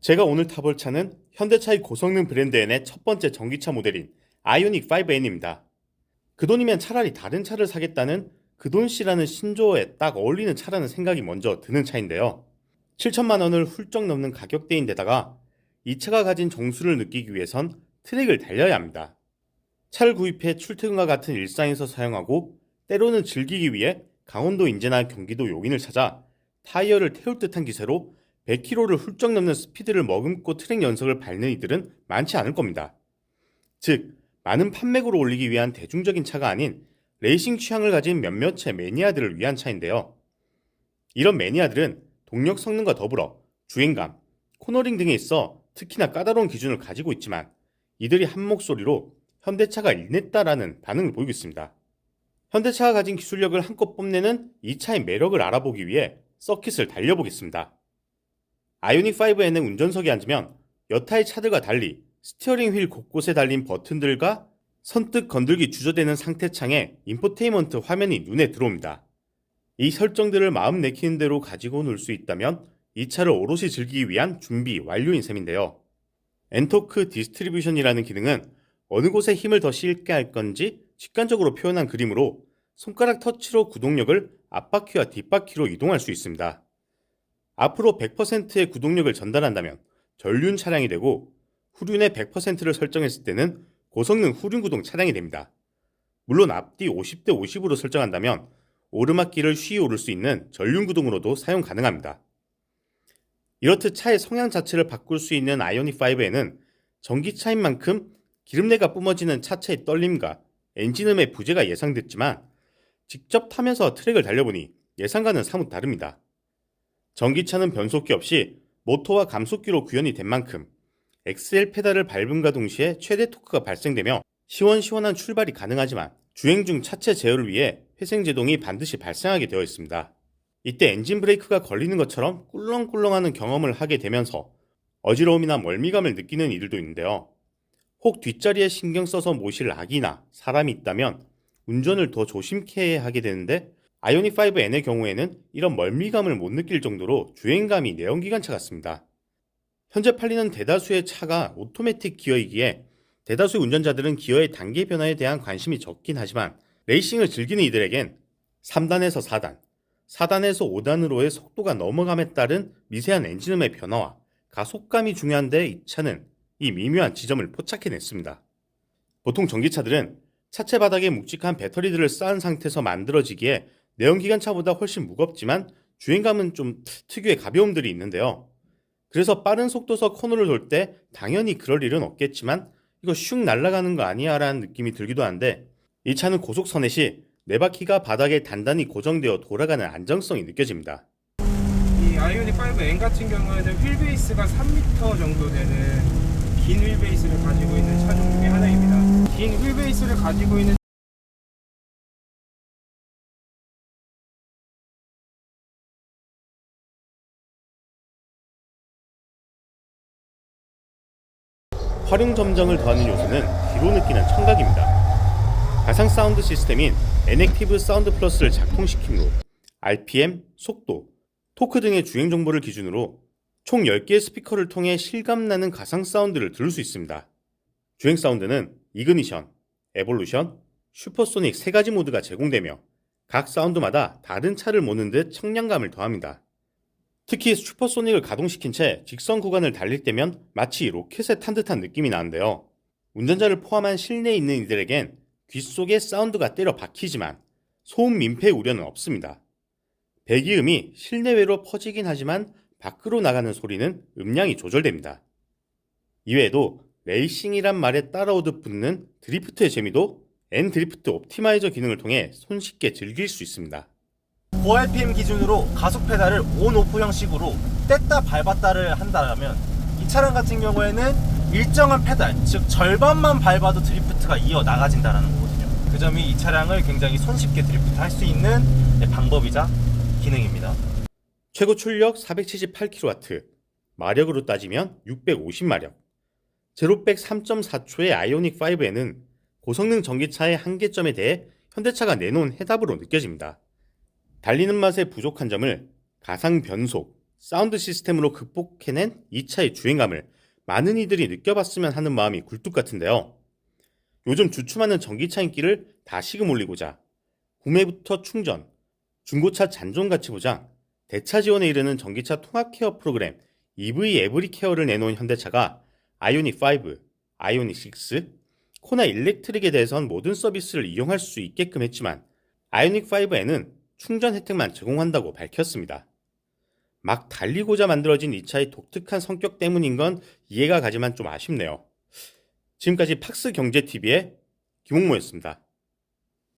제가 오늘 타볼 차는 현대차의 고성능 브랜드 N의 첫 번째 전기차 모델인 아이오닉 5N입니다. 그 돈이면 차라리 다른 차를 사겠다는 그돈씨라는 신조어에 딱 어울리는 차라는 생각이 먼저 드는 차인데요. 7천만 원을 훌쩍 넘는 가격대인데다가 이 차가 가진 정수를 느끼기 위해선 트랙을 달려야 합니다. 차를 구입해 출퇴근과 같은 일상에서 사용하고 때로는 즐기기 위해 강원도 인제나 경기도 용인을 찾아 타이어를 태울 듯한 기세로 100km를 훌쩍 넘는 스피드를 머금고 트랙 연석을 밟는 이들은 많지 않을 겁니다. 즉, 많은 판매고를 올리기 위한 대중적인 차가 아닌 레이싱 취향을 가진 몇몇의 매니아들을 위한 차인데요. 이런 매니아들은 동력 성능과 더불어 주행감, 코너링 등에 있어 특히나 까다로운 기준을 가지고 있지만 이들이 한 목소리로 현대차가 일냈다라는 반응을 보이고 있습니다. 현대차가 가진 기술력을 한껏 뽐내는 이 차의 매력을 알아보기 위해 서킷을 달려보겠습니다. 아이오닉 5N의 운전석에 앉으면 여타의 차들과 달리 스티어링 휠 곳곳에 달린 버튼들과 선뜻 건들기 주저되는 상태창에 인포테인먼트 화면이 눈에 들어옵니다. 이 설정들을 마음 내키는 대로 가지고 놀 수 있다면 이 차를 오롯이 즐기기 위한 준비 완료인 셈인데요. 엔토크 디스트리뷰션이라는 기능은 어느 곳에 힘을 더 실게 할 건지 직관적으로 표현한 그림으로 손가락 터치로 구동력을 앞바퀴와 뒷바퀴로 이동할 수 있습니다. 앞으로 100%의 구동력을 전달한다면 전륜 차량이 되고 후륜의 100%를 설정했을 때는 고성능 후륜 구동 차량이 됩니다. 물론 앞뒤 50대 50으로 설정한다면 오르막길을 쉬이 오를 수 있는 전륜 구동으로도 사용 가능합니다. 이렇듯 차의 성향 자체를 바꿀 수 있는 아이오닉 5에는 전기차인 만큼 기름내가 뿜어지는 차체의 떨림과 엔진음의 부재가 예상됐지만 직접 타면서 트랙을 달려보니 예상과는 사뭇 다릅니다. 전기차는 변속기 없이 모터와 감속기로 구현이 된 만큼 엑셀 페달을 밟음과 동시에 최대 토크가 발생되며 시원시원한 출발이 가능하지만 주행 중 차체 제어를 위해 회생제동이 반드시 발생하게 되어 있습니다. 이때 엔진 브레이크가 걸리는 것처럼 꿀렁꿀렁하는 경험을 하게 되면서 어지러움이나 멀미감을 느끼는 이들도 있는데요. 혹 뒷자리에 신경 써서 모실 아기나 사람이 있다면 운전을 더 조심케 하게 되는데 아이오닉 5N의 경우에는 이런 멀미감을 못 느낄 정도로 주행감이 내연기관차 같습니다. 현재 팔리는 대다수의 차가 오토매틱 기어이기에 대다수의 운전자들은 기어의 단계 변화에 대한 관심이 적긴 하지만 레이싱을 즐기는 이들에겐 3단에서 4단, 4단에서 5단으로의 속도가 넘어감에 따른 미세한 엔진음의 변화와 가속감이 중요한데 이 차는 이 미묘한 지점을 포착해냈습니다. 보통 전기차들은 차체 바닥에 묵직한 배터리들을 쌓은 상태에서 만들어지기에 내연기관차보다 훨씬 무겁지만 주행감은 좀 특유의 가벼움들이 있는데요. 그래서 빠른 속도서 코너를 돌 때 당연히 그럴 일은 없겠지만 이거 슉 날아가는 거 아니야 라는 느낌이 들기도 한데 이 차는 고속선회 시 네 바퀴가 바닥에 단단히 고정되어 돌아가는 안정성이 느껴집니다. 이 아이오닉 5N 같은 경우에는 휠베이스가 3m 정도 되는 긴 휠베이스를 가지고 있는 차종 중에 하나입니다. 긴 휠베이스를 가지고 있는 활용 점정을 더하는 요소는 뒤로 느끼는 청각입니다. 가상 사운드 시스템인 엔액티브 사운드 플러스를 작동시키므로 RPM, 속도, 토크 등의 주행 정보를 기준으로 총 10개의 스피커를 통해 실감나는 가상 사운드를 들을 수 있습니다. 주행 사운드는 이그니션, 에볼루션, 슈퍼소닉 3가지 모드가 제공되며 각 사운드마다 다른 차를 모는 듯 청량감을 더합니다. 특히 슈퍼소닉을 가동시킨 채 직선 구간을 달릴 때면 마치 로켓에 탄 듯한 느낌이 나는데요. 운전자를 포함한 실내에 있는 이들에겐 귀 속에 사운드가 때려 박히지만 소음 민폐 우려는 없습니다. 배기음이 실내외로 퍼지긴 하지만 밖으로 나가는 소리는 음량이 조절됩니다. 이외에도 레이싱이란 말에 따라오듯 붙는 드리프트의 재미도 N 드리프트 옵티마이저 기능을 통해 손쉽게 즐길 수 있습니다. 고RPM 기준으로 가속 페달을 온-오프 형식으로 뗐다 밟았다를 한다면 이 차량 같은 경우에는 일정한 페달, 즉 절반만 밟아도 드리프트가 이어나가진다는 거거든요. 그 점이 이 차량을 굉장히 손쉽게 드리프트 할 수 있는 방법이자 기능입니다. 최고 출력 478kW, 마력으로 따지면 650마력, 제로백 3.4초의 아이오닉 5에는 고성능 전기차의 한계점에 대해 현대차가 내놓은 해답으로 느껴집니다. 달리는 맛에 부족한 점을 가상 변속, 사운드 시스템으로 극복해낸 이 차의 주행감을 많은 이들이 느껴봤으면 하는 마음이 굴뚝 같은데요. 요즘 주춤하는 전기차 인기를 다시금 올리고자 구매부터 충전, 중고차 잔존가치 보장, 대차 지원에 이르는 전기차 통합 케어 프로그램 EV 에브리 케어를 내놓은 현대차가 아이오닉 5, 아이오닉 6, 코나 일렉트릭에 대해선 모든 서비스를 이용할 수 있게끔 했지만 아이오닉 5에는 충전 혜택만 제공한다고 밝혔습니다. 막 달리고자 만들어진 이 차의 독특한 성격 때문인 건 이해가 가지만 좀 아쉽네요. 지금까지 팍스경제TV의 김홍모였습니다.